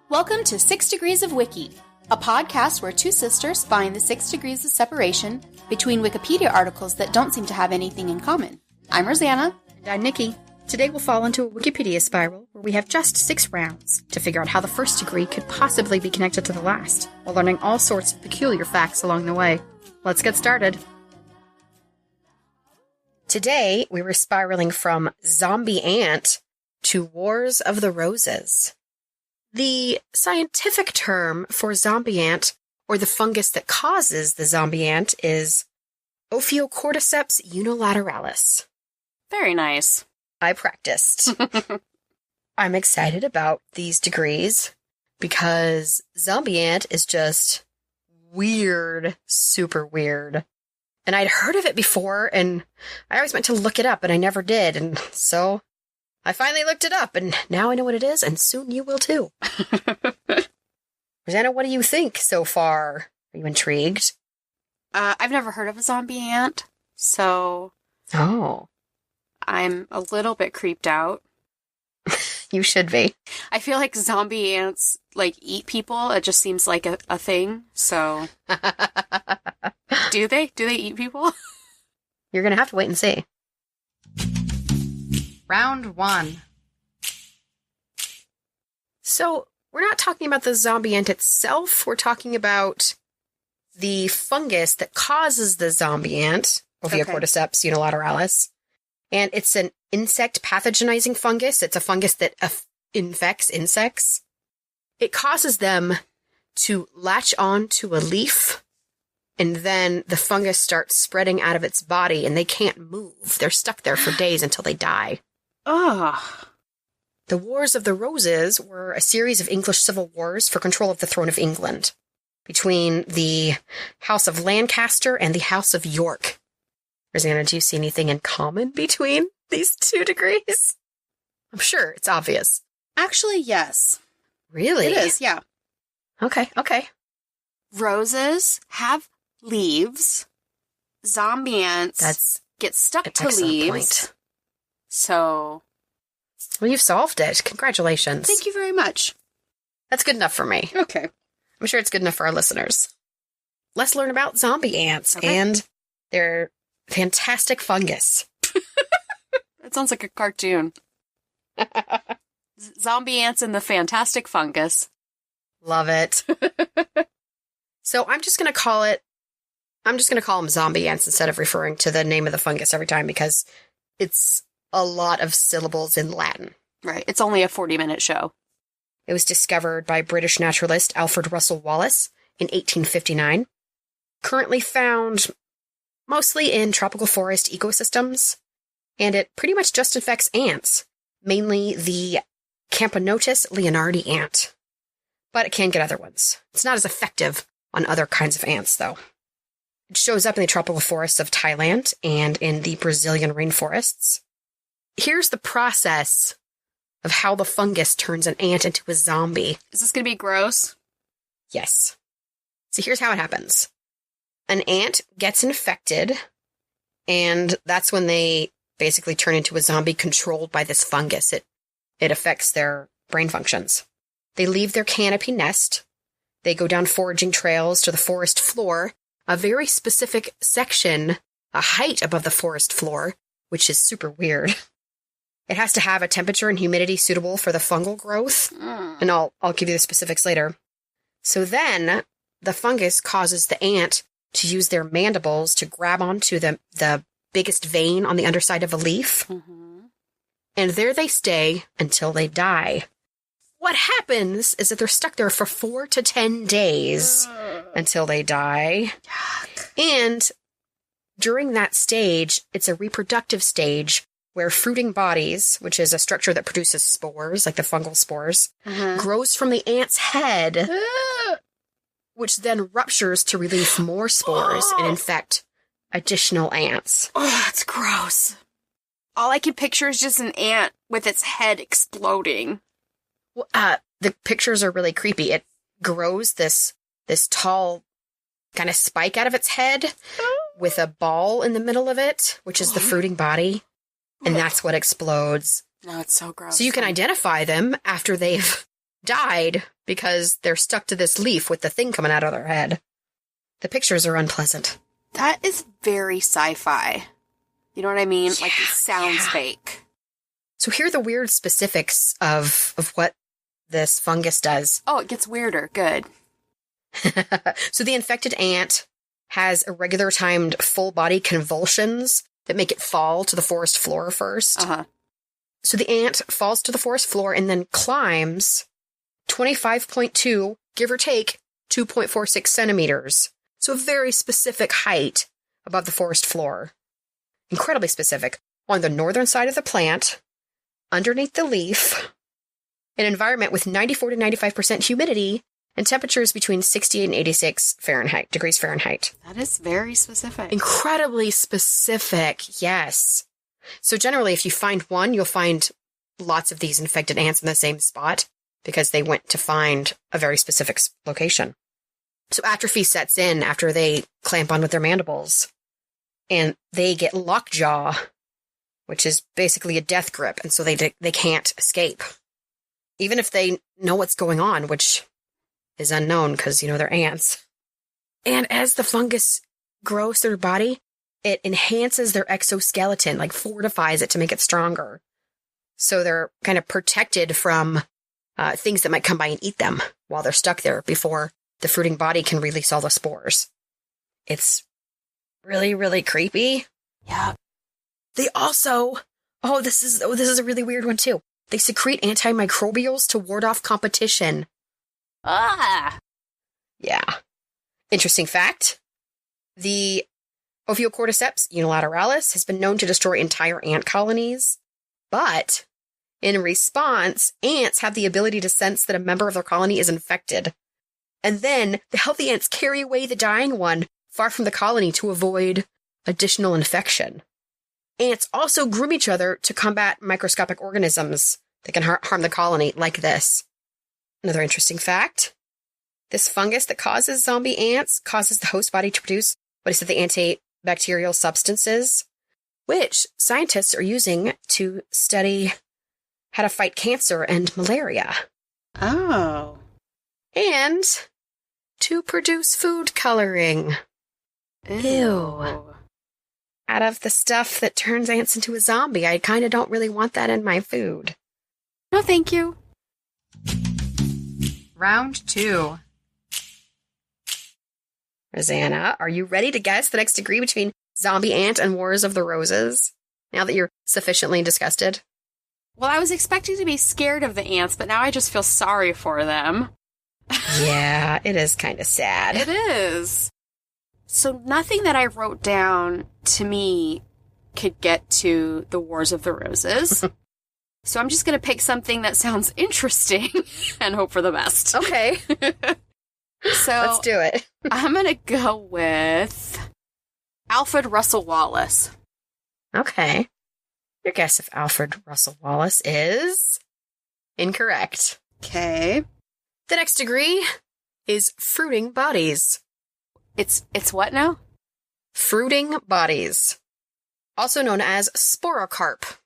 Welcome to 6 Degrees of Wiki, a podcast where two sisters find the 6 degrees of separation between Wikipedia articles that don't seem to have anything in common. I'm Rosanna. And I'm Nikki. Today we'll fall into a Wikipedia spiral where we have just 6 rounds to figure out how the first degree could possibly be connected to the last, while learning all sorts of peculiar facts along the way. Let's get started. Today we were spiraling from zombie ant to Wars of the Roses. The scientific term for zombie ant, or the fungus that causes the zombie ant, is Ophiocordyceps unilateralis. Very nice. I practiced. I'm excited about these degrees because zombie ant is just weird, super weird. And I'd heard of it before, and I always meant to look it up, and I never did, and so I finally looked it up, and now I know what it is, and soon you will too. Rosanna, what do you think so far? Are you intrigued? I've never heard of a zombie ant, so I'm a little bit creeped out. You should be. I feel like zombie ants, eat people. It just seems like a thing, so... Do they? Do they eat people? You're going to have to wait and see. Round 1. So, we're not talking about the zombie ant itself. We're talking about the fungus that causes the zombie ant, Ophiocordyceps unilateralis. And it's an insect pathogenizing fungus. It's a fungus that infects insects. It causes them to latch on to a leaf, and then the fungus starts spreading out of its body, and they can't move. They're stuck there for days until they die. Ugh. The Wars of the Roses were a series of English civil wars for control of the throne of England between the House of Lancaster and the House of York. Rosanna, do you see anything in common between these 2 degrees? I'm sure it's obvious. Actually, yes. Really? It is, yeah. Okay. Roses have leaves. Zombie ants get stuck to leaves. Point. So... Well, you've solved it. Congratulations. Thank you very much. That's good enough for me. Okay. I'm sure it's good enough for our listeners. Let's learn about zombie ants Okay. and their fantastic fungus. That sounds like a cartoon. Zombie ants and the fantastic fungus. Love it. So I'm just going to call them zombie ants instead of referring to the name of the fungus every time because it's a lot of syllables in Latin. Right. It's only a 40-minute show. It was discovered by British naturalist Alfred Russel Wallace in 1859. Currently found mostly in tropical forest ecosystems, and it pretty much just infects ants, mainly the Camponotus leonardi ant. But it can get other ones. It's not as effective on other kinds of ants, though. It shows up in the tropical forests of Thailand and in the Brazilian rainforests. Here's the process of how the fungus turns an ant into a zombie. Is this going to be gross? Yes. So here's how it happens. An ant gets infected, and that's when they basically turn into a zombie controlled by this fungus. It affects their brain functions. They leave their canopy nest. They go down foraging trails to the forest floor, a very specific section, a height above the forest floor, which is super weird. It has to have a temperature and humidity suitable for the fungal growth, and I'll give you the specifics later. So then, the fungus causes the ant to use their mandibles to grab onto the biggest vein on the underside of a leaf, and there they stay until they die. What happens is that they're stuck there for 4 to 10 days until they die, and during that stage, it's a reproductive stage where fruiting bodies, which is a structure that produces spores, like the fungal spores, grows from the ant's head, which then ruptures to release more spores and infect additional ants. Oh, that's gross. All I can picture is just an ant with its head exploding. Well, the pictures are really creepy. It grows this tall kind of spike out of its head with a ball in the middle of it, which is the fruiting body. And that's what explodes. No, it's so gross. So you can identify them after they've died because they're stuck to this leaf with the thing coming out of their head. The pictures are unpleasant. That is very sci-fi. You know what I mean? Yeah, like, it sounds fake. So here are the weird specifics of what this fungus does. Oh, it gets weirder. Good. So the infected ant has irregular timed full body convulsions that make it fall to the forest floor first. Uh-huh. So the ant falls to the forest floor and then climbs 25.2, give or take, 2.46 centimeters. So a very specific height above the forest floor. Incredibly specific. On the northern side of the plant, underneath the leaf, an environment with 94 to 95% humidity and temperatures between 68 and 86 degrees Fahrenheit. That is very specific. Incredibly specific, yes. So generally, if you find one, you'll find lots of these infected ants in the same spot because they went to find a very specific location. So atrophy sets in after they clamp on with their mandibles, and they get lockjaw, which is basically a death grip, and so they can't escape. Even if they know what's going on, which is unknown because, they're ants. And as the fungus grows through their body, it enhances their exoskeleton, like fortifies it to make it stronger. So they're kind of protected from things that might come by and eat them while they're stuck there before the fruiting body can release all the spores. It's really, really creepy. Yeah. They also, this is a really weird one too. They secrete antimicrobials to ward off competition. Ah! Yeah. Interesting fact. The Ophiocordyceps unilateralis has been known to destroy entire ant colonies, but in response, ants have the ability to sense that a member of their colony is infected. And then the healthy ants carry away the dying one far from the colony to avoid additional infection. Ants also groom each other to combat microscopic organisms that can harm the colony, like this. Another interesting fact. This fungus that causes zombie ants causes the host body to produce what is the antibacterial substances, which scientists are using to study how to fight cancer and malaria. Oh. And to produce food coloring. Ew. Out of the stuff that turns ants into a zombie. I kind of don't really want that in my food. No, thank you. Round 2. Rosanna, are you ready to guess the next degree between zombie ant and Wars of the Roses? Now that you're sufficiently disgusted? Well, I was expecting to be scared of the ants, but now I just feel sorry for them. Yeah, it is kind of sad. It is. So nothing that I wrote down to me could get to the Wars of the Roses. So I'm just going to pick something that sounds interesting and hope for the best. Okay. So let's do it. I'm going to go with Alfred Russel Wallace. Okay. Your guess of Alfred Russel Wallace is incorrect. Okay. The next degree is fruiting bodies. It's what now? Fruiting bodies. Also known as sporocarp.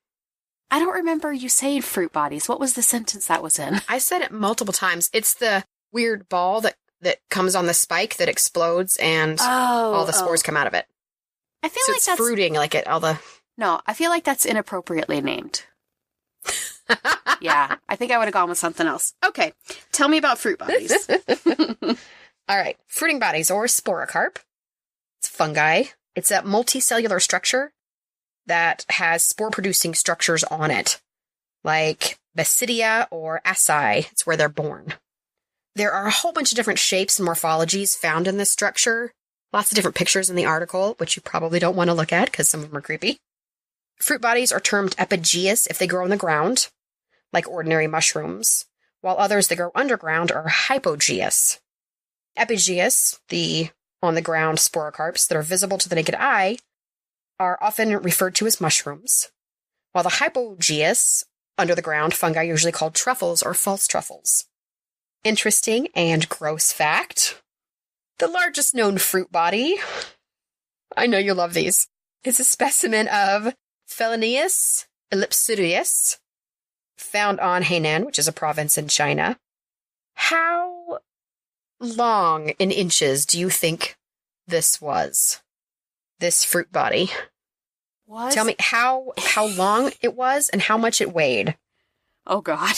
I don't remember you saying fruit bodies. What was the sentence that was in? I said it multiple times. It's the weird ball that comes on the spike that explodes and all the spores come out of it. I feel so like it's that's fruiting like it. No, I feel like that's inappropriately named. Yeah, I think I would have gone with something else. Okay, tell me about fruit bodies. All right, fruiting bodies or sporocarp. It's fungi. It's a multicellular structure that has spore-producing structures on it, like basidia or acai. It's where they're born. There are a whole bunch of different shapes and morphologies found in this structure. Lots of different pictures in the article, which you probably don't want to look at because some of them are creepy. Fruit bodies are termed epigeous if they grow on the ground, like ordinary mushrooms, while others that grow underground are hypogeous. Epigeous, the on-the-ground sporocarps that are visible to the naked eye, are often referred to as mushrooms, while the hypogeous, under-the-ground fungi usually called truffles or false truffles. Interesting and gross fact. The largest known fruit body, I know you love these, is a specimen of Phalaeneus ellipsoideus, found on Hainan, which is a province in China. How long in inches do you think this was? This fruit body? What? Tell me how long it was and how much it weighed. Oh, God.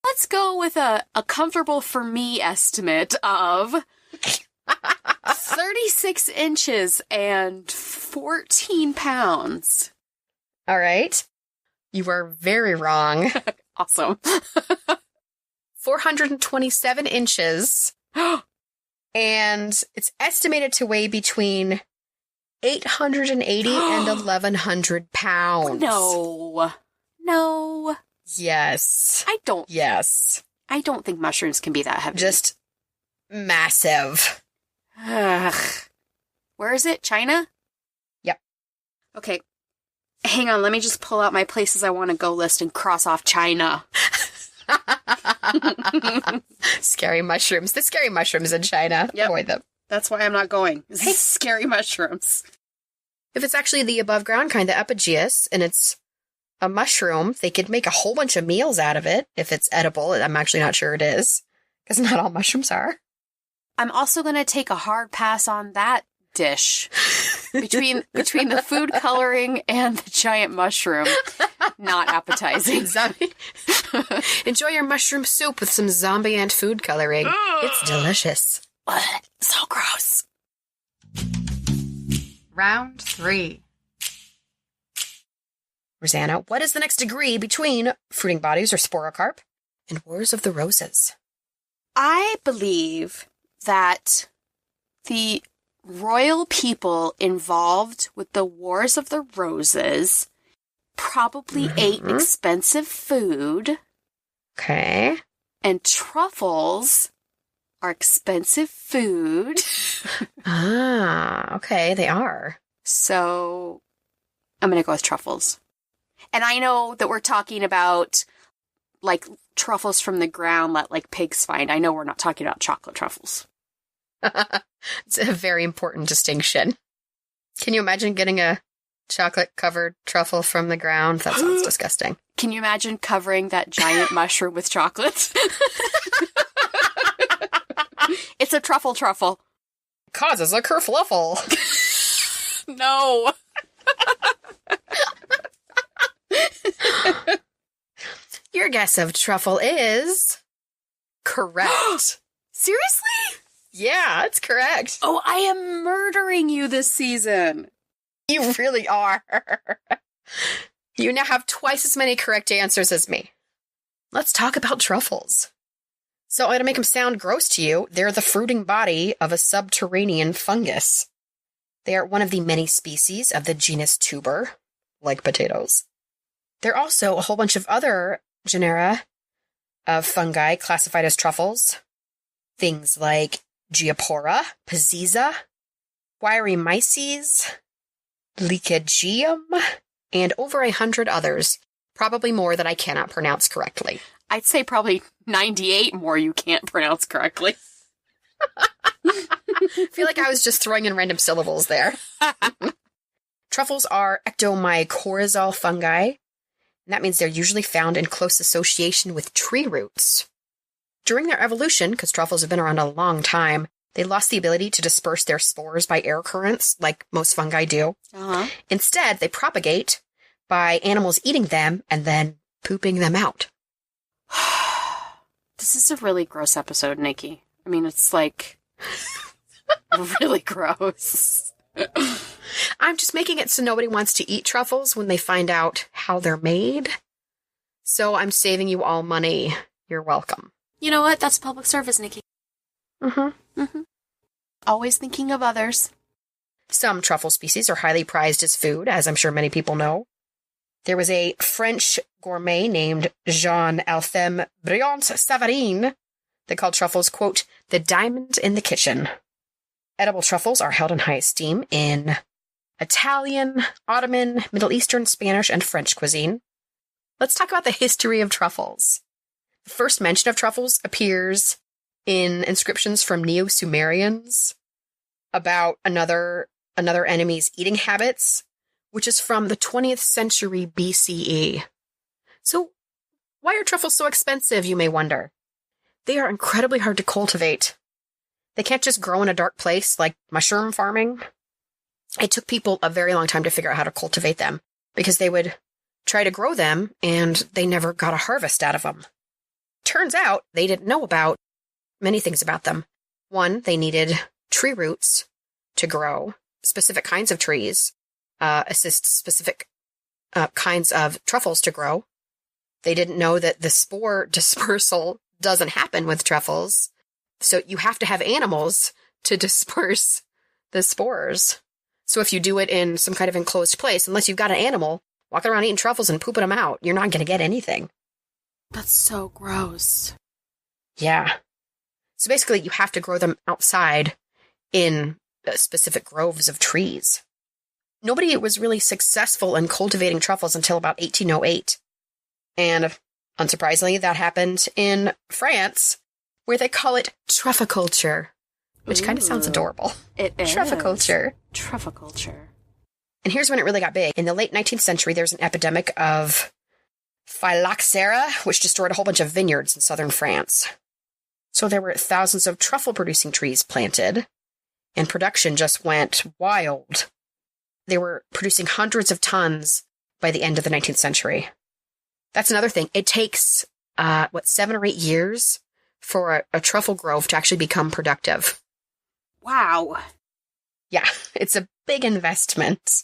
Let's go with a comfortable for me estimate of 36 inches and 14 pounds. All right. You are very wrong. Awesome. 427 inches. And it's estimated to weigh between 880 and 1,100 pounds. No. Yes. Yes. I don't think mushrooms can be that heavy. Just massive. Ugh. Where is it? China? Yep. Okay. Hang on, let me just pull out my places I want to go list and cross off China. Scary mushrooms. The scary mushrooms in China. Yep. Avoid them. That's why I'm not going. Hey, scary mushrooms. If it's actually the above ground kind, the epigeus, and it's a mushroom, they could make a whole bunch of meals out of it if it's edible. I'm actually not sure it is, because not all mushrooms are. I'm also going to take a hard pass on that dish. Between the food coloring and the giant mushroom, not appetizing. Enjoy your mushroom soup with some zombie ant food coloring. It's delicious. So gross. Round 3. Rosanna, what is the next degree between fruiting bodies or sporocarp and Wars of the Roses? I believe that the royal people involved with the Wars of the Roses probably ate expensive food. Okay. And truffles are expensive food. Okay, they are. So I'm going to go with truffles. And I know that we're talking about like truffles from the ground that like pigs find. I know we're not talking about chocolate truffles. It's a very important distinction. Can you imagine getting a chocolate-covered truffle from the ground? That sounds disgusting. Can you imagine covering that giant mushroom with chocolate? It's a truffle. Causes a kerfluffle. No. Your guess of truffle is correct. Seriously? Yeah, it's correct. Oh, I am murdering you this season. You really are. You now have twice as many correct answers as me. Let's talk about truffles. So I'm going to make them sound gross to you. They're the fruiting body of a subterranean fungus. They are one of the many species of the genus tuber, like potatoes. There are also a whole bunch of other genera of fungi classified as truffles. Things like Geopora, Pizziza, Guiremyces, Lycagium, and over 100 others. Probably more that I cannot pronounce correctly. I'd say probably 98 more you can't pronounce correctly. I feel like I was just throwing in random syllables there. Truffles are ectomycorrhizal fungi, and that means they're usually found in close association with tree roots. During their evolution, because truffles have been around a long time, they lost the ability to disperse their spores by air currents, like most fungi do. Uh-huh. Instead, they propagate by animals eating them and then pooping them out. This is a really gross episode, Nikki. I mean, it's like really gross. I'm just making it so nobody wants to eat truffles when they find out how they're made. So I'm saving you all money. You're welcome. You know what? That's public service, Nikki. Always thinking of others. Some truffle species are highly prized as food, as I'm sure many people know. There was a French gourmet named Jean-Alphème Briand-Savarin that called truffles, quote, the diamond in the kitchen. Edible truffles are held in high esteem in Italian, Ottoman, Middle Eastern, Spanish, and French cuisine. Let's talk about the history of truffles. The first mention of truffles appears in inscriptions from Neo-Sumerians about another enemy's eating habits, which is from the 20th century BCE. So Why are truffles so expensive, you may wonder? They are incredibly hard to cultivate. They can't just grow in a dark place like mushroom farming. It took people a very long time to figure out how to cultivate them because they would try to grow them and they never got a harvest out of them. Turns out they didn't know about many things about them. One, they needed tree roots to grow, specific kinds of trees, assist specific kinds of truffles to grow. They didn't know that the spore dispersal doesn't happen with truffles. So you have to have animals to disperse the spores. So if you do it in some kind of enclosed place, unless you've got an animal walking around eating truffles and pooping them out, you're not going to get anything. That's so gross. Yeah. So basically, you have to grow them outside in specific groves of trees. Nobody was really successful in cultivating truffles until about 1808. And unsurprisingly, that happened in France, where they call it trufficulture, which kind of sounds adorable. It is. Trufficulture. Trufficulture. And here's when it really got big. In the late 19th century, there's an epidemic of phylloxera, which destroyed a whole bunch of vineyards in southern France. So there were thousands of truffle-producing trees planted, and production just went wild. They were producing hundreds of tons by the end of the 19th century. That's another thing. It takes, 7 or 8 years for a truffle grove to actually become productive. Wow. Yeah, it's a big investment.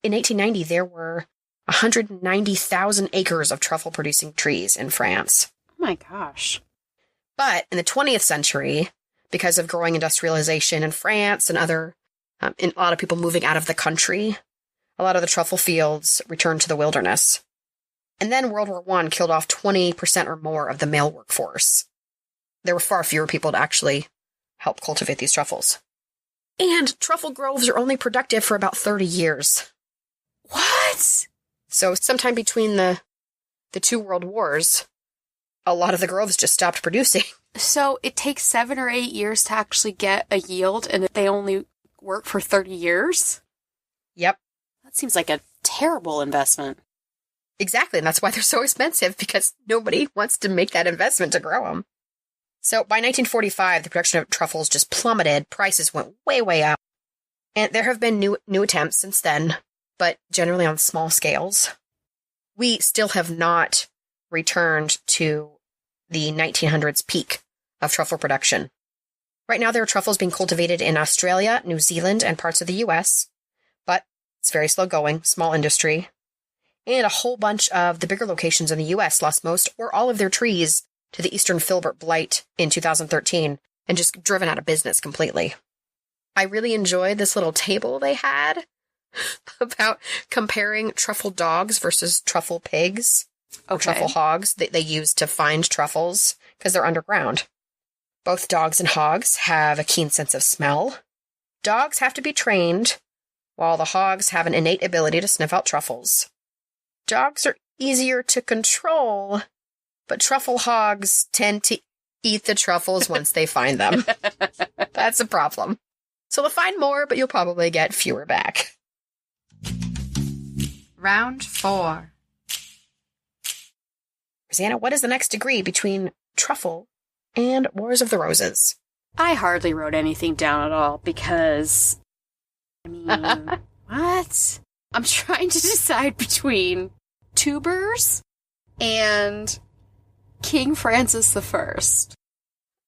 In 1890, there were 190,000 acres of truffle-producing trees in France. Oh my gosh. But in the 20th century, because of growing industrialization in France and and a lot of people moving out of the country, a lot of the truffle fields returned to the wilderness. And then World War I killed off 20% or more of the male workforce. There were far fewer people to actually help cultivate these truffles. And truffle groves are only productive for about 30 years. What? So sometime between the two world wars, a lot of the groves just stopped producing. So it takes 7 or 8 years to actually get a yield, and they only work for 30 years? Yep. That seems like a terrible investment. Exactly, and that's why they're so expensive, because nobody wants to make that investment to grow them. So by 1945, the production of truffles just plummeted. Prices went way, way up. And there have been new attempts since then, but generally on small scales. We still have not returned to the 1900s peak of truffle production. Right now, there are truffles being cultivated in Australia, New Zealand, and parts of the U.S., but it's very slow going, small industry. And a whole bunch of the bigger locations in the U.S. lost most or all of their trees to the eastern filbert blight in 2013 and just driven out of business completely. I really enjoyed this little table they had about comparing truffle dogs versus truffle pigs, or truffle hogs that they use to find truffles because they're underground. Both dogs and hogs have a keen sense of smell. Dogs have to be trained, while the hogs have an innate ability to sniff out truffles. Dogs are easier to control, but truffle hogs tend to eat the truffles once they find them. That's a problem. So they'll find more, but you'll probably get fewer back. Round 4. Rosanna, what is the next degree between truffle and Wars of the Roses? I hardly wrote anything down at all because, I mean, what? I'm trying to decide between tubers and King Francis I.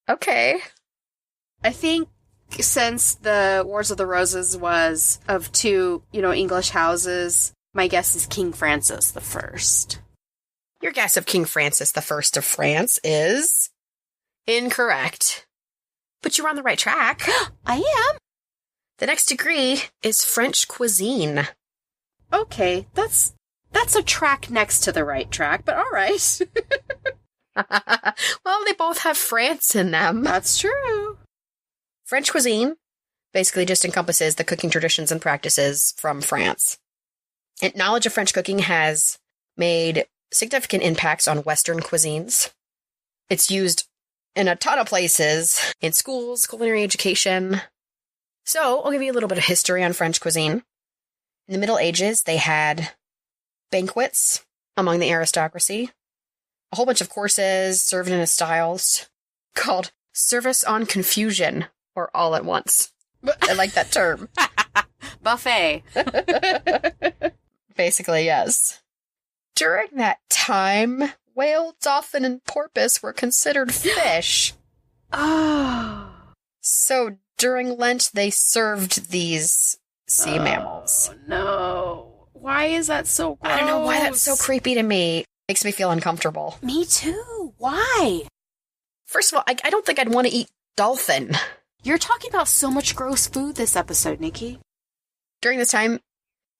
Okay. I think since the Wars of the Roses was of two, English houses, my guess is King Francis I. Your guess of King Francis I of France is incorrect. But you're on the right track. I am? The next degree is French cuisine. Okay, that's a track next to the right track, but all right. Well, they both have France in them. That's true. French cuisine basically just encompasses the cooking traditions and practices from France. And knowledge of French cooking has made significant impacts on Western cuisines. It's used in a ton of places, in schools, culinary education. So, I'll give you a little bit of history on French cuisine. In the Middle Ages, they had banquets among the aristocracy. a whole bunch of courses served in a style called Service on Confusion, or All at Once. I like that term. Buffet. Basically, yes. During that time, whale, dolphin, and porpoise were considered fish. Oh. So during Lent, they served these sea mammals. No. Why is that so gross? I don't know why that's so creepy to me. Makes me feel uncomfortable. Me too. Why? First of all, I don't think I'd want to eat dolphin. You're talking about so much gross food this episode, Nikki. During this time,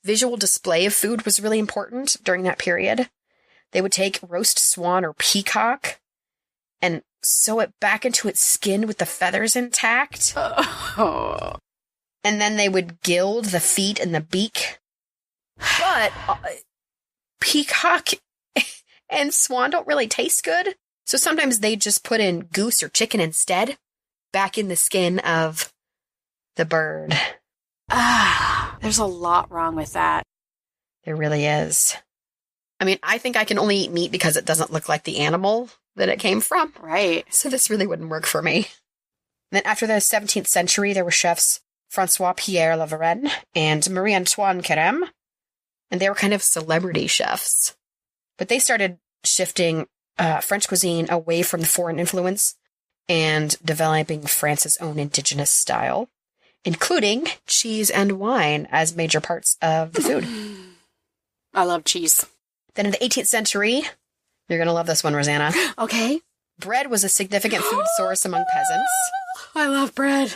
visual display of food was really important during that period. They would take roast swan or peacock and sew it back into its skin with the feathers intact. Oh. And then they would gild the feet and the beak. But peacock and swan don't really taste good. So sometimes they just put in goose or chicken instead, back in the skin of the bird. There's a lot wrong with that. There really is. I mean, I think I can only eat meat because it doesn't look like the animal that it came from. Right. So this really wouldn't work for me. And then after the 17th century, there were chefs François-Pierre La Varenne and Marie-Antoine Carême. And they were kind of celebrity chefs. But they started shifting French cuisine away from the foreign influence and developing France's own indigenous style, including cheese and wine as major parts of the food. I love cheese. Then in the 18th century, you're going to love this one, Rosanna. Okay. Bread was a significant food source among peasants. I love bread.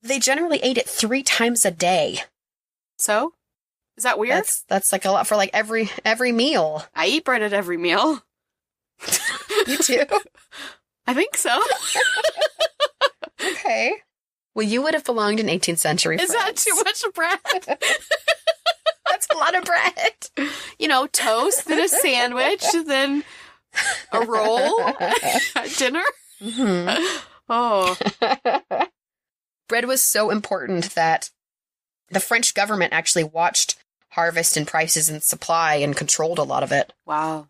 They generally ate it 3 times a day. So? Is that weird? That's like a lot for like every meal. I eat bread at every meal. You too? I think so. Okay. Well, you would have belonged in 18th century France. Is that too much bread? That's a lot of bread. You know, toast, then a sandwich, then a roll at dinner. Mm-hmm. Oh. Bread was so important that the French government actually watched harvest and prices and supply and controlled a lot of it. Wow.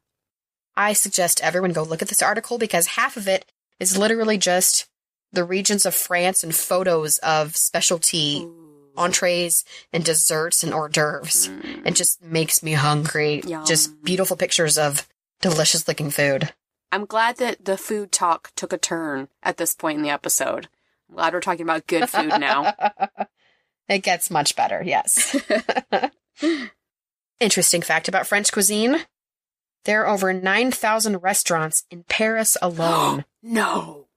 I suggest everyone go look at this article because half of it is literally just the regions of France and photos of specialty entrees and desserts and hors d'oeuvres. It just makes me hungry. Yum. Just beautiful pictures of delicious looking food. I'm glad that the food talk took a turn at this point in the episode. I'm glad we're talking about good food now. It gets much better, yes. Interesting fact about French cuisine. There are over 9,000 restaurants in Paris alone. No.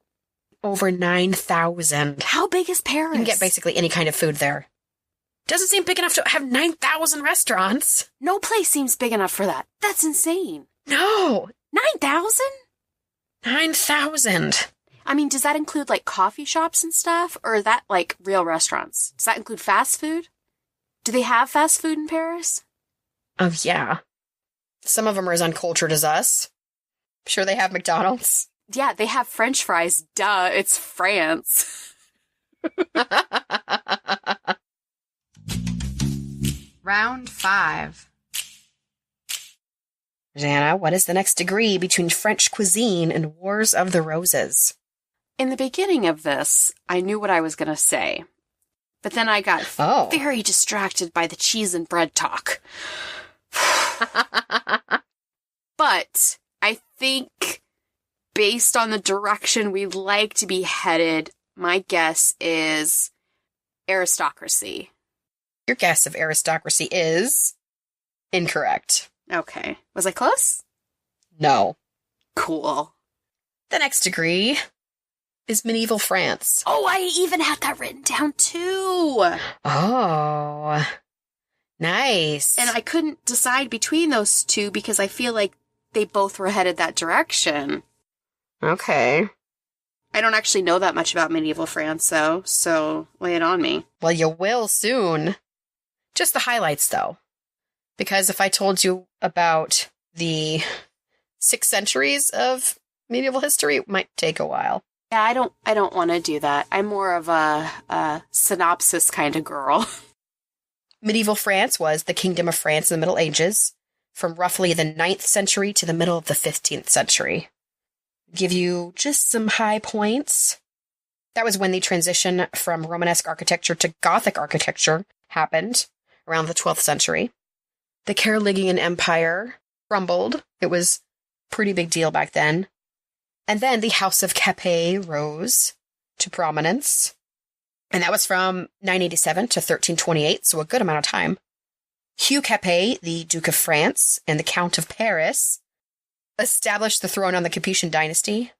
Over 9,000. How big is Paris? You can get basically any kind of food there. Doesn't seem big enough to have 9,000 restaurants. No place seems big enough for that. That's insane. No. 9,000? 9,000. I mean, does that include, like, coffee shops and stuff? Or is that, like, real restaurants? Does that include fast food? Do they have fast food in Paris? Oh, yeah. Some of them are as uncultured as us. I'm sure they have McDonald's. Yeah, they have French fries. Duh, it's France. Round 5. Rosanna, what is the next degree between French cuisine and Wars of the Roses? In the beginning of this, I knew what I was going to say. But then I got very distracted by the cheese and bread talk. But I think based on the direction we'd like to be headed, my guess is aristocracy. Your guess of aristocracy is incorrect. Okay. Was I close? No. Cool. The next degree is medieval France. Oh, I even had that written down too. Oh, nice. And I couldn't decide between those two because I feel like they both were headed that direction. Okay. I don't actually know that much about medieval France, though, so lay it on me. Well, you will soon. Just the highlights, though. Because if I told you about the 6 centuries of medieval history, it might take a while. Yeah, I don't want to do that. I'm more of a synopsis kind of girl. Medieval France was the Kingdom of France in the Middle Ages, from roughly the 9th century to the middle of the 15th century. Give you just some high points. That was when the transition from Romanesque architecture to Gothic architecture happened, around the 12th century. The Carolingian Empire crumbled. It was a pretty big deal back then. And then the House of Capet rose to prominence. And that was from 987 to 1328, so a good amount of time. Hugh Capet, the Duke of France and the Count of Paris, established the throne on the Capetian dynasty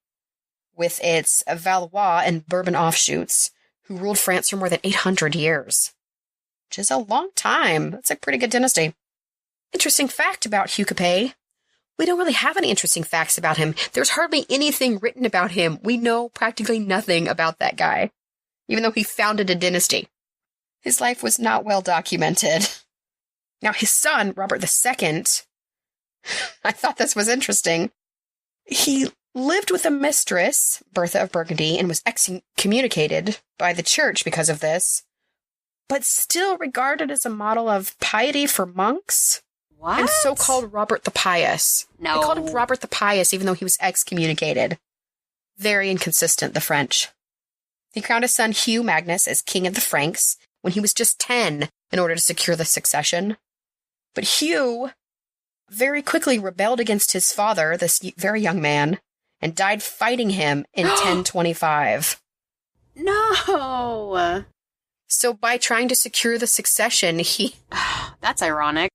with its Valois and Bourbon offshoots, who ruled France for more than 800 years, which is a long time. That's a pretty good dynasty. Interesting fact about Hugh Capet. We don't really have any interesting facts about him. There's hardly anything written about him. We know practically nothing about that guy, even though he founded a dynasty. His life was not well documented. Now, his son, Robert II, I thought this was interesting. He lived with a mistress, Bertha of Burgundy, and was excommunicated by the church because of this, but still regarded as a model of piety for monks. What? And so-called Robert the Pious. No. They called him Robert the Pious, even though he was excommunicated. Very inconsistent, the French. He crowned his son Hugh Magnus as king of the Franks when he was just 10 in order to secure the succession. But Hugh very quickly rebelled against his father, this very young man, and died fighting him in 1025. No! So by trying to secure the succession, he That's ironic.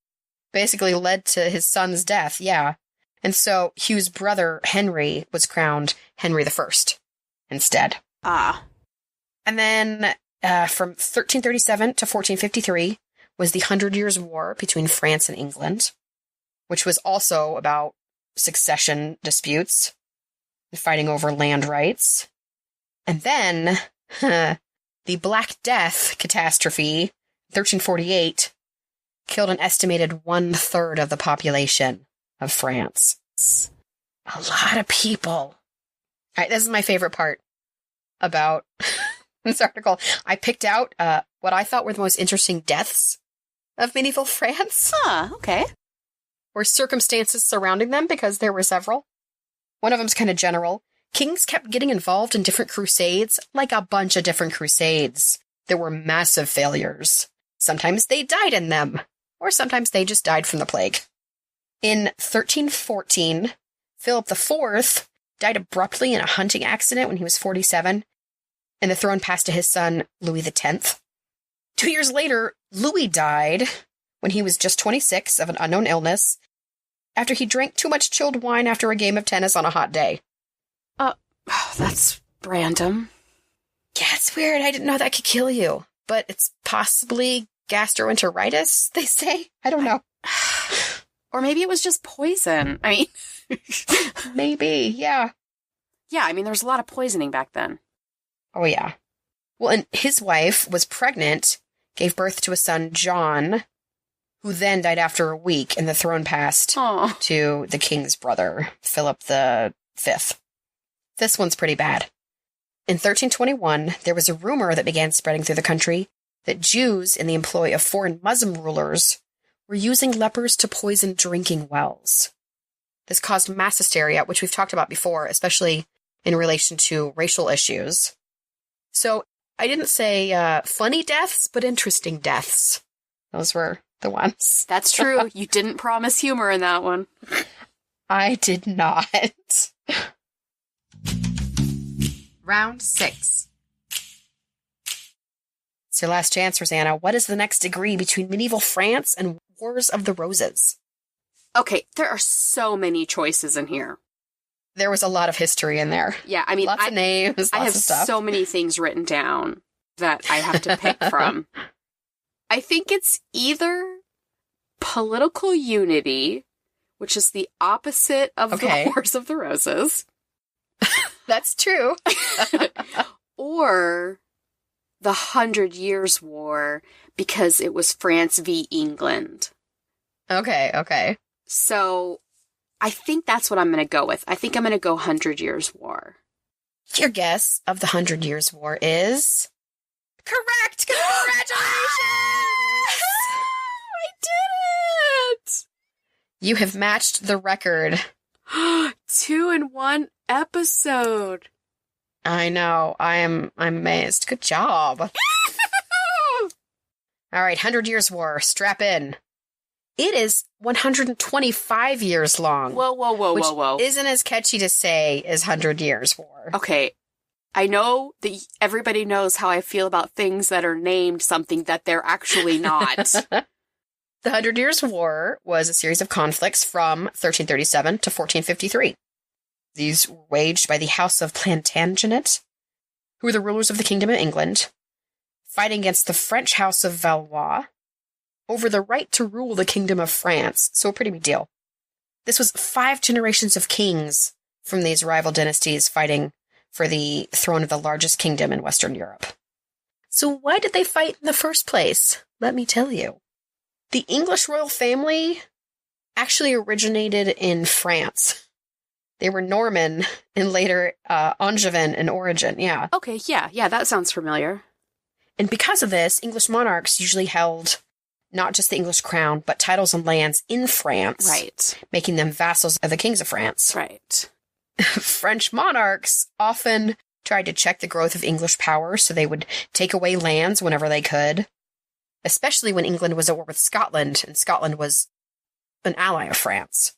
basically led to his son's death, yeah. And so Hugh's brother, Henry, was crowned Henry I instead. Ah. And then from 1337 to 1453 was the 100 Years' War between France and England, which was also about succession disputes and fighting over land rights. And then the Black Death catastrophe, 1348, killed an estimated 1/3 of the population of France. A lot of people. All right, this is my favorite part about this article. I picked out what I thought were the most interesting deaths of medieval France. Huh, okay. Or circumstances surrounding them, because there were several. One of them's kind of general. Kings kept getting involved in different crusades, like a bunch of different crusades. There were massive failures. Sometimes they died in them, or sometimes they just died from the plague. In 1314, Philip IV died abruptly in a hunting accident when he was 47, and the throne passed to his son, Louis X. 2 years later, Louis died when he was just 26 of an unknown illness after he drank too much chilled wine after a game of tennis on a hot day. That's random. Yeah, it's weird. I didn't know that could kill you, but it's possibly gastroenteritis, they say. I don't know. Or maybe it was just poison. I mean... Maybe, yeah. Yeah, I mean, there was a lot of poisoning back then. Oh, yeah. Well, and his wife was pregnant, gave birth to a son, John, who then died after a week, and the throne passed to the king's brother, Philip V. This one's pretty bad. In 1321, there was a rumor that began spreading through the country that Jews in the employ of foreign Muslim rulers were using lepers to poison drinking wells. This caused mass hysteria, which we've talked about before, especially in relation to racial issues. So I didn't say funny deaths, but interesting deaths. Those were the ones. That's true. You didn't promise humor in that one. I did not. Round 6. It's your last chance, Rosanna. What is the next degree between medieval France and Wars of the Roses? Okay, there are so many choices in here. There was a lot of history in there. Yeah, I mean, lots of names, lots I have of stuff. so many things written down that I have to pick from. I think it's either political unity, which is the opposite of the Wars of the Roses. That's true. Or the 100 Years' War, because it was France v. England. Okay. So I think that's what I'm going to go with. I think I'm going to go 100 Years' War. Your guess of the 100 Years' War is correct. Congratulations! I did it! You have matched the record. 2 in 1 episode. I know. I'm amazed. Good job. All right, 100 Years' War. Strap in. It is 125 years long. Whoa. Isn't as catchy to say as 100 Years' War. Okay. I know that everybody knows how I feel about things that are named something that they're actually not. The 100 Years' War was a series of conflicts from 1337 to 1453. These were waged by the House of Plantagenet, who were the rulers of the Kingdom of England, fighting against the French House of Valois over the right to rule the Kingdom of France, so a pretty big deal. This was 5 generations of kings from these rival dynasties fighting for the throne of the largest kingdom in Western Europe. So why did they fight in the first place? Let me tell you. The English royal family actually originated in France. They were Norman and later Angevin in origin, yeah. Okay, yeah, that sounds familiar. And because of this, English monarchs usually held not just the English crown, but titles and lands in France. Right. Making them vassals of the kings of France. Right. French monarchs often tried to check the growth of English power, so they would take away lands whenever they could, especially when England was at war with Scotland, and Scotland was an ally of France.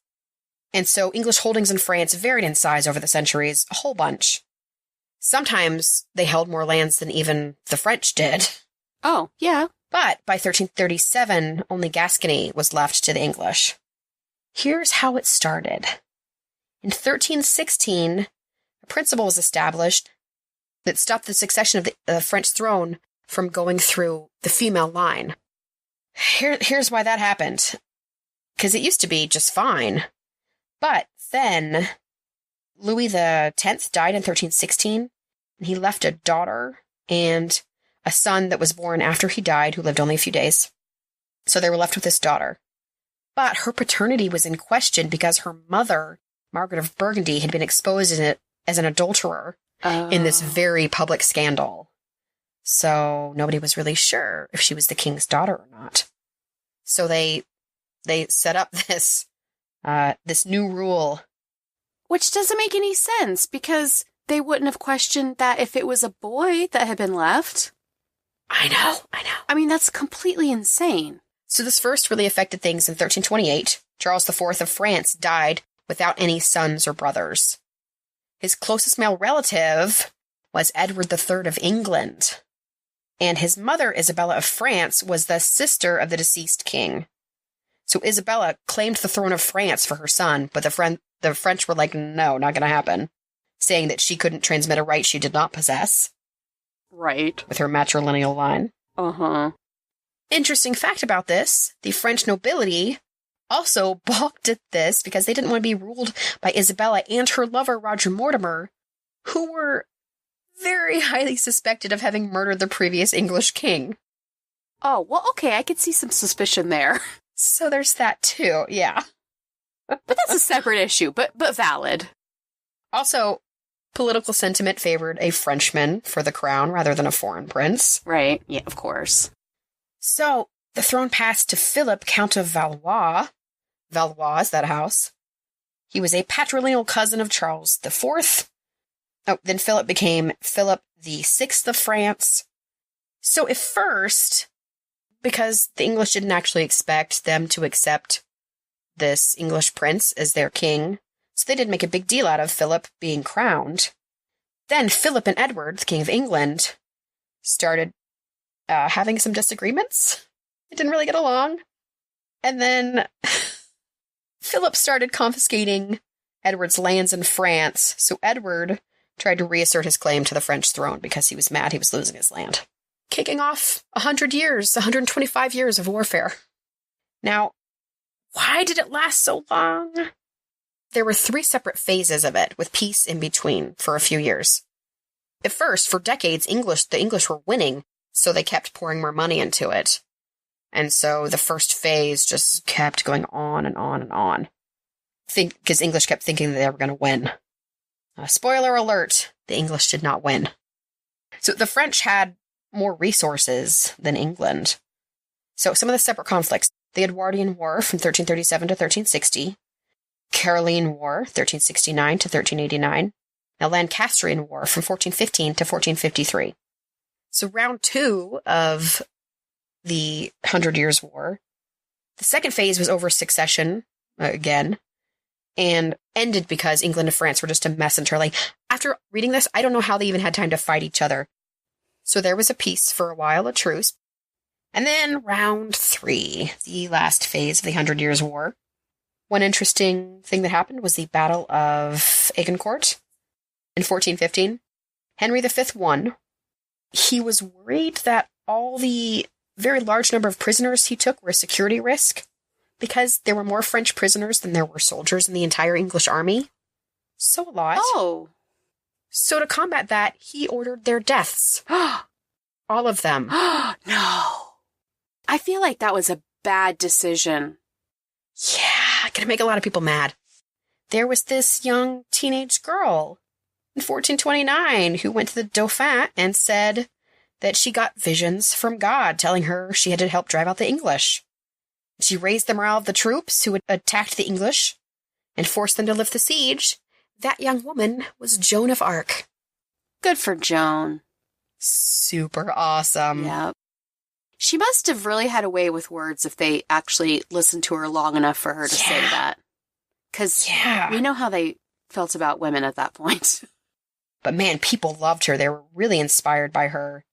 And so English holdings in France varied in size over the centuries, a whole bunch. Sometimes they held more lands than even the French did. Oh, yeah. But by 1337, only Gascony was left to the English. Here's how it started. In 1316, a principle was established that stopped the succession of the French throne from going through the female line. Here's why that happened. Because it used to be just fine. But then Louis X died in 1316, and he left a daughter and a son that was born after he died, who lived only a few days. So they were left with this daughter. But her paternity was in question because her mother, Margaret of Burgundy, had been exposed in it as an adulterer in this very public scandal. So nobody was really sure if she was the king's daughter or not. So they set up this new rule. Which doesn't make any sense, because they wouldn't have questioned that if it was a boy that had been left. I know. I mean, that's completely insane. So this first really affected things in 1328. Charles IV of France died without any sons or brothers. His closest male relative was Edward III of England. And his mother, Isabella of France, was the sister of the deceased king. So Isabella claimed the throne of France for her son, but the French were like, no, not going to happen, saying that she couldn't transmit a right she did not possess. Right. With her matrilineal line. Uh-huh. Interesting fact about this, the French nobility also balked at this because they didn't want to be ruled by Isabella and her lover, Roger Mortimer, who were very highly suspected of having murdered the previous English king. Oh, well, okay, I could see some suspicion there. So there's that too, yeah. But that's a separate issue, but valid. Also, political sentiment favored a Frenchman for the crown rather than a foreign prince. Right, yeah, of course. So, the throne passed to Philip, Count of Valois. Valois is that house. He was a patrilineal cousin of Charles IV. Oh, then Philip became Philip VI of France. So at first, because the English didn't actually expect them to accept this English prince as their king, so they didn't make a big deal out of Philip being crowned. Then Philip and Edward, the King of England, started having some disagreements. They didn't really get along. And then Philip started confiscating Edward's lands in France, so Edward tried to reassert his claim to the French throne because he was mad he was losing his land. Kicking off 125 years of warfare. Now, why did it last so long? There were 3 separate phases of it, with peace in between for a few years. At first, for decades, the English were winning, so they kept pouring more money into it. And so the first phase just kept going on and on and on. Because English kept thinking that they were going to win. Spoiler alert, the English did not win. So the French had more resources than England. So some of the separate conflicts, the Edwardian War from 1337 to 1360, Caroline War, 1369 to 1389, the Lancastrian War from 1415 to 1453. So round 2 of the 100 Years' War, the second phase was over succession, again, and ended because England and France were just a mess entirely. After reading this, I don't know how they even had time to fight each other. So there was a peace for a while, a truce. And then round 3, the last phase of the 100 Years' War. One interesting thing that happened was the Battle of Agincourt in 1415. Henry V won. He was worried that all the very large number of prisoners he took were a security risk, because there were more French prisoners than there were soldiers in the entire English army. So a lot. Oh. So to combat that, he ordered their deaths. All of them. No. I feel like that was a bad decision. Yeah, gonna make a lot of people mad. There was this young teenage girl in 1429 who went to the Dauphin and said that she got visions from God telling her she had to help drive out the English. She raised the morale of the troops who had attacked the English and forced them to lift the siege. That young woman was Joan of Arc. Good for Joan. Super awesome. Yep. She must have really had a way with words if they actually listened to her long enough for her to say that. Because we know how they felt about women at that point. But man, people loved her. They were really inspired by her.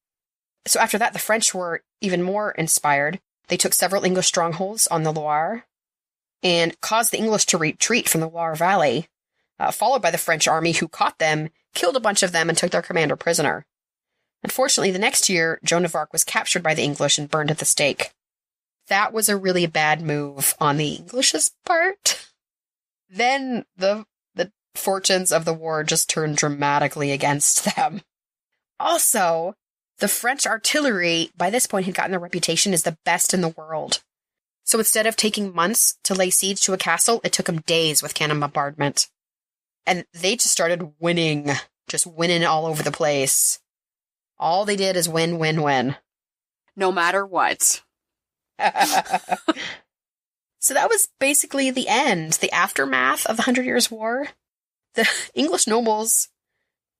So after that, the French were even more inspired. They took several English strongholds on the Loire and caused the English to retreat from the Loire Valley, followed by the French army, who caught them, killed a bunch of them, and took their commander prisoner. Unfortunately, the next year, Joan of Arc was captured by the English and burned at the stake. That was a really bad move on the English's part. Then the fortunes of the war just turned dramatically against them. Also, the French artillery, by this point, had gotten a reputation as the best in the world. So instead of taking months to lay siege to a castle, it took them days with cannon bombardment. And they just started winning, just winning all over the place. All they did is win, win, win. No matter what. So that was basically the end, the aftermath of the 100 Years' War. The English nobles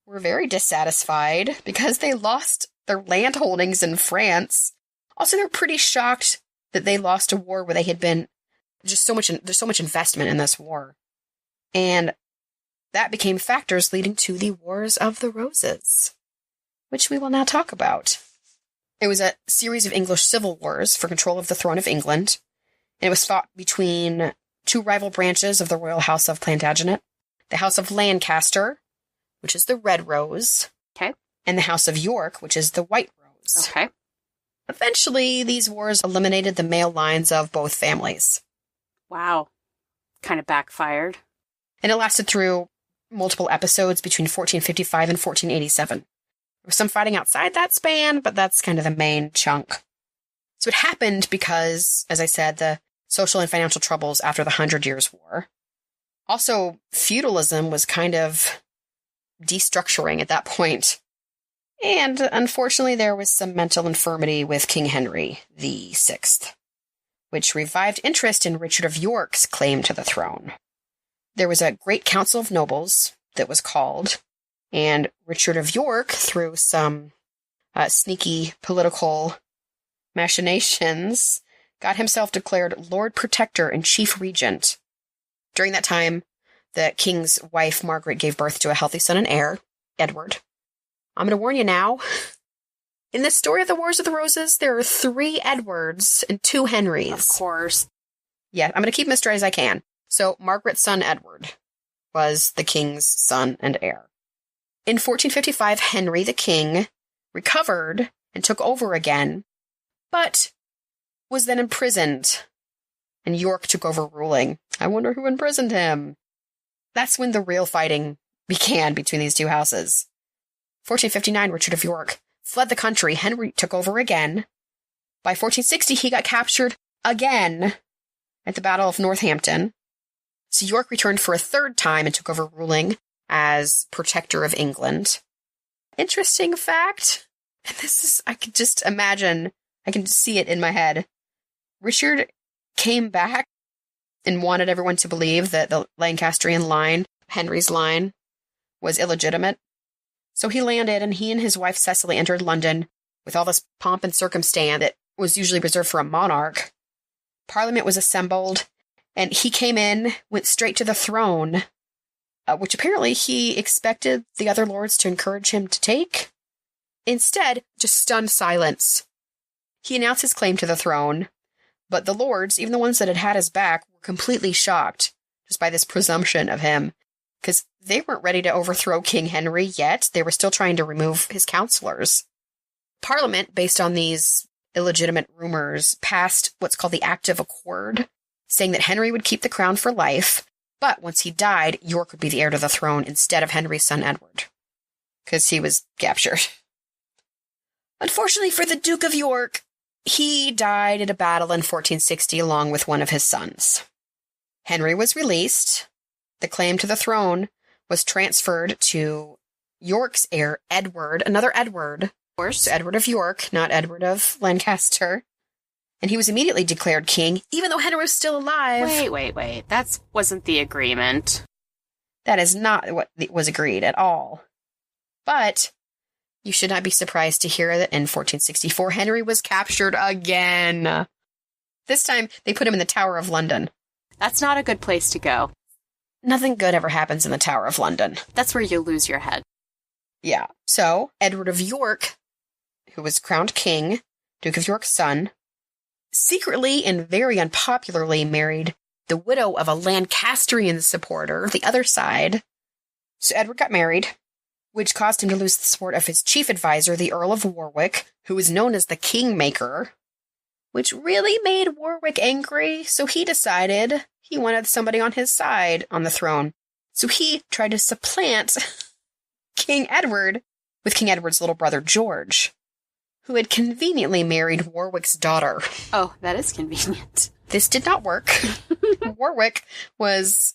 were very dissatisfied because they lost their land holdings in France. Also, they're pretty shocked that they lost a war where they had been there's so much investment in this war. And that became factors leading to the Wars of the Roses, which we will now talk about. It was a series of English civil wars for control of the throne of England. And it was fought between two rival branches of the royal house of Plantagenet, the House of Lancaster, which is the Red Rose, and the House of York, which is the White Rose. Okay. Eventually, these wars eliminated the male lines of both families. Wow. Kind of backfired. And it lasted through multiple episodes between 1455 and 1487. There was some fighting outside that span, but that's kind of the main chunk. So it happened because, as I said, the social and financial troubles after the 100 Years' War. Also, feudalism was kind of destructuring at that point. And unfortunately, there was some mental infirmity with King Henry VI, which revived interest in Richard of York's claim to the throne. There was a great council of nobles that was called, and Richard of York, through some sneaky political machinations, got himself declared Lord Protector and Chief Regent. During that time, the king's wife, Margaret, gave birth to a healthy son and heir, Edward. I'm going to warn you now. In this story of the Wars of the Roses, there are 3 Edwards and 2 Henrys. Of course. Yeah, I'm going to keep them as straight as I can. So, Margaret's son, Edward, was the king's son and heir. In 1455, Henry the king recovered and took over again, but was then imprisoned, and York took over ruling. I wonder who imprisoned him. That's when the real fighting began between these two houses. 1459, Richard of York fled the country. Henry took over again. By 1460, he got captured again at the Battle of Northampton. So York returned for a 3rd time and took over ruling as Protector of England. Interesting fact, and this is, I could just imagine, I can see it in my head. Richard came back and wanted everyone to believe that the Lancastrian line, Henry's line, was illegitimate. So he landed, and he and his wife Cecily entered London with all this pomp and circumstance that was usually reserved for a monarch. Parliament was assembled, and he came in, went straight to the throne, which apparently he expected the other lords to encourage him to take. Instead, just stunned silence. He announced his claim to the throne, but the lords, even the ones that had had his back, were completely shocked just by this presumption of him, because they weren't ready to overthrow King Henry yet. They were still trying to remove his counselors. Parliament, based on these illegitimate rumors, passed what's called the Act of Accord, saying that Henry would keep the crown for life, but once he died, York would be the heir to the throne instead of Henry's son Edward, because he was captured. Unfortunately for the Duke of York, he died in a battle in 1460 along with one of his sons. Henry was released. The claim to the throne was transferred to York's heir, Edward, another Edward. Of course, so Edward of York, not Edward of Lancaster. And he was immediately declared king, even though Henry was still alive. Wait. That wasn't the agreement. That is not what was agreed at all. But you should not be surprised to hear that in 1464, Henry was captured again. This time, they put him in the Tower of London. That's not a good place to go. Nothing good ever happens in the Tower of London. That's where you lose your head. Yeah. So, Edward of York, who was crowned king, Duke of York's son, secretly and very unpopularly married the widow of a Lancastrian supporter, the other side. So Edward got married, which caused him to lose the support of his chief advisor, the Earl of Warwick, who was known as the Kingmaker, which really made Warwick angry, so he decided he wanted somebody on his side on the throne. So he tried to supplant King Edward with King Edward's little brother, George, who had conveniently married Warwick's daughter. Oh, that is convenient. This did not work. Warwick was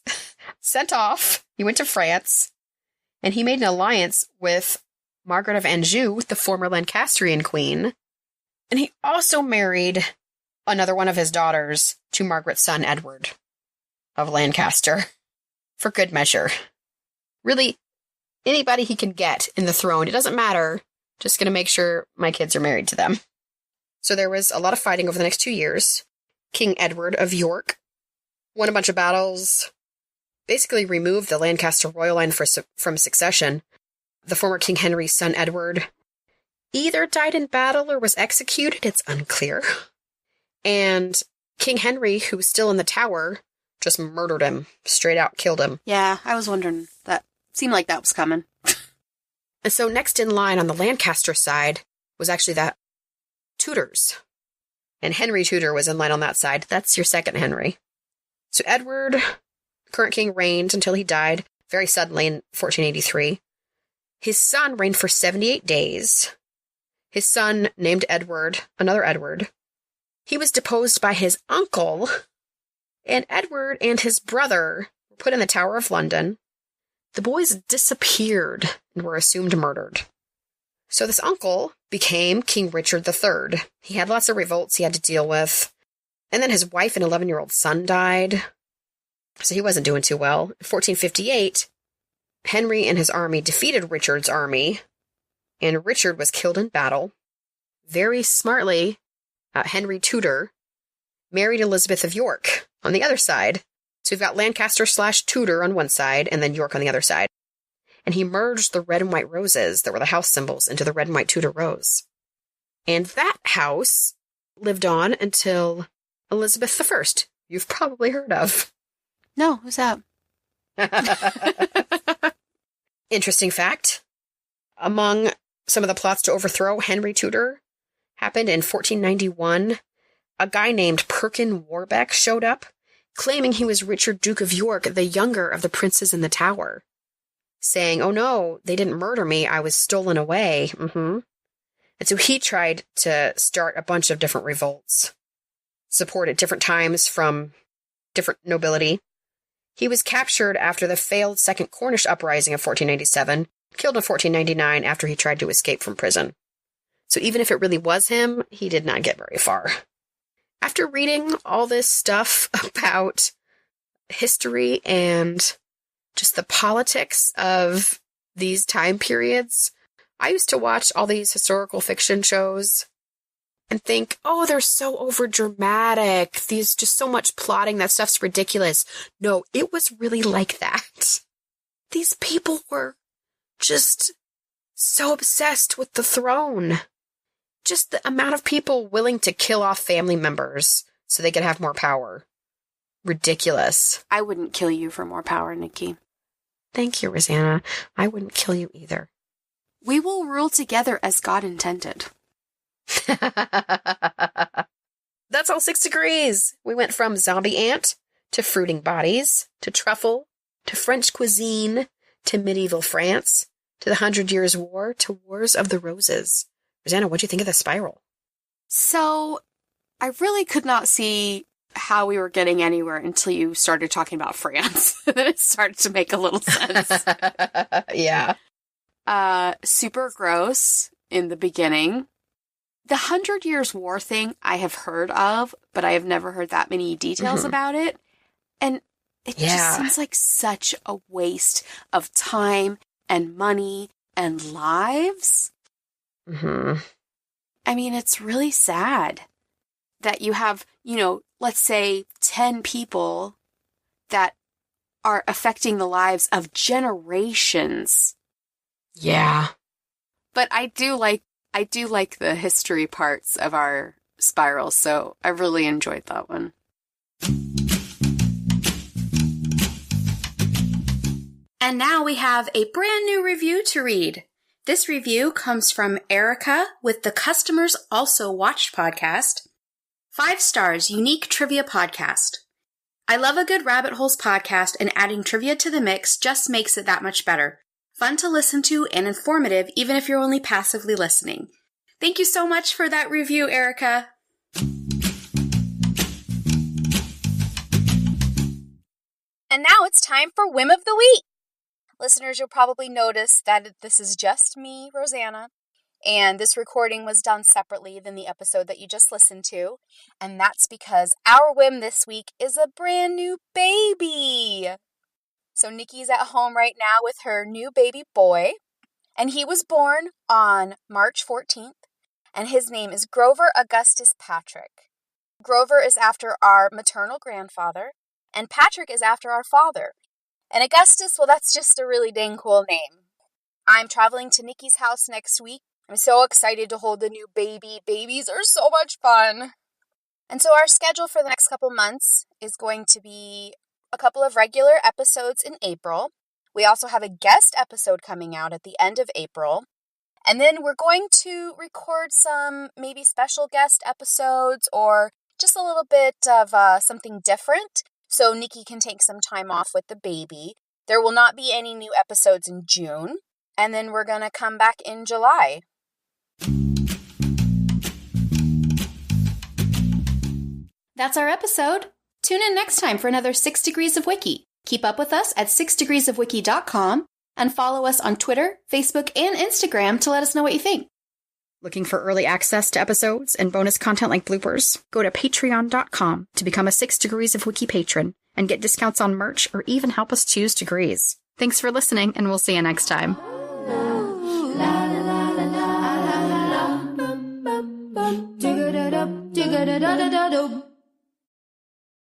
sent off. He went to France, and he made an alliance with Margaret of Anjou, the former Lancastrian queen. And he also married another one of his daughters to Margaret's son, Edward of Lancaster, for good measure. Really, anybody he can get in the throne, it doesn't matter. Just going to make sure my kids are married to them. So there was a lot of fighting over the next 2 years. King Edward of York won a bunch of battles, basically removed the Lancaster royal line from succession. The former King Henry's son, Edward, either died in battle or was executed. It's unclear. And King Henry, who was still in the tower, just murdered him. Straight out killed him. Yeah, I was wondering. That seemed like that was coming. And so next in line on the Lancaster side was actually the Tudors. And Henry Tudor was in line on that side. That's your second Henry. So Edward, current king, reigned until he died very suddenly in 1483. His son reigned for 78 days. His son, named Edward, another Edward, he was deposed by his uncle, and Edward and his brother were put in the Tower of London. The boys disappeared and were assumed murdered. So this uncle became King Richard III. He had lots of revolts he had to deal with. And then his wife and 11-year-old son died. So he wasn't doing too well. In 1458, Henry and his army defeated Richard's army, and Richard was killed in battle. Very smartly, Henry Tudor married Elizabeth of York on the other side. So we've got Lancaster/Tudor on one side, and then York on the other side. And he merged the red and white roses that were the house symbols into the red and white Tudor rose. And that house lived on until Elizabeth I, you've probably heard of. No, who's that? Interesting fact. Among some of the plots to overthrow Henry Tudor happened in 1491. A guy named Perkin Warbeck showed up, claiming he was Richard, Duke of York, the younger of the princes in the tower, saying, "Oh no, they didn't murder me, I was stolen away." And so he tried to start a bunch of different revolts, support at different times from different nobility. He was captured after the failed Second Cornish Uprising of 1497, killed in 1499 after he tried to escape from prison. So even if it really was him, he did not get very far. After reading all this stuff about history and just the politics of these time periods, I used to watch all these historical fiction shows and think, oh, they're so overdramatic. These just so much plotting. That stuff's ridiculous. No, it was really like that. These people were just so obsessed with the throne. Just the amount of people willing to kill off family members so they could have more power. Ridiculous. I wouldn't kill you for more power, Nikki. Thank you, Rosanna. I wouldn't kill you either. We will rule together as God intended. That's all 6 degrees. We went from zombie ant to fruiting bodies to truffle to French cuisine to medieval France to the 100 Years' War to Wars of the Roses. Rosanna, what'd you think of the spiral? So, I really could not see how we were getting anywhere until you started talking about France. Then it started to make a little sense. Yeah. Super gross in the beginning. The 100 Years' War thing I have heard of, but I have never heard that many details about it. And it just seems like such a waste of time and money and lives. Mm-hmm. I mean, it's really sad that you have, let's say 10 people that are affecting the lives of generations. Yeah. But I do like the history parts of our spiral, so I really enjoyed that one. And now we have a brand new review to read. This review comes from Erica with the Customers Also Watched podcast. 5 stars, unique trivia podcast. I love a good Rabbit Holes podcast, and adding trivia to the mix just makes it that much better. Fun to listen to and informative, even if you're only passively listening. Thank you so much for that review, Erica. And now it's time for Whim of the Week. Listeners, you'll probably notice that this is just me, Rosanna, and this recording was done separately than the episode that you just listened to, and that's because our whim this week is a brand new baby. So Nikki's at home right now with her new baby boy, and he was born on March 14th, and his name is Grover Augustus Patrick. Grover is after our maternal grandfather, and Patrick is after our father. And Augustus, well, that's just a really dang cool name. I'm traveling to Nikki's house next week. I'm so excited to hold the new baby. Babies are so much fun. And so our schedule for the next couple months is going to be a couple of regular episodes in April. We also have a guest episode coming out at the end of April. And then we're going to record some maybe special guest episodes or just a little bit of something different, so Nikki can take some time off with the baby. There will not be any new episodes in June, and then we're going to come back in July. That's our episode. Tune in next time for another 6 Degrees of Wiki. Keep up with us at 6degreesofwiki.com and follow us on Twitter, Facebook, and Instagram to let us know what you think. Looking for early access to episodes and bonus content like bloopers? Go to patreon.com to become a 6 Degrees of Wiki patron and get discounts on merch or even help us choose degrees. Thanks for listening, and we'll see you next time. Dig-a-da-da-da-da-da-da-da-da-da.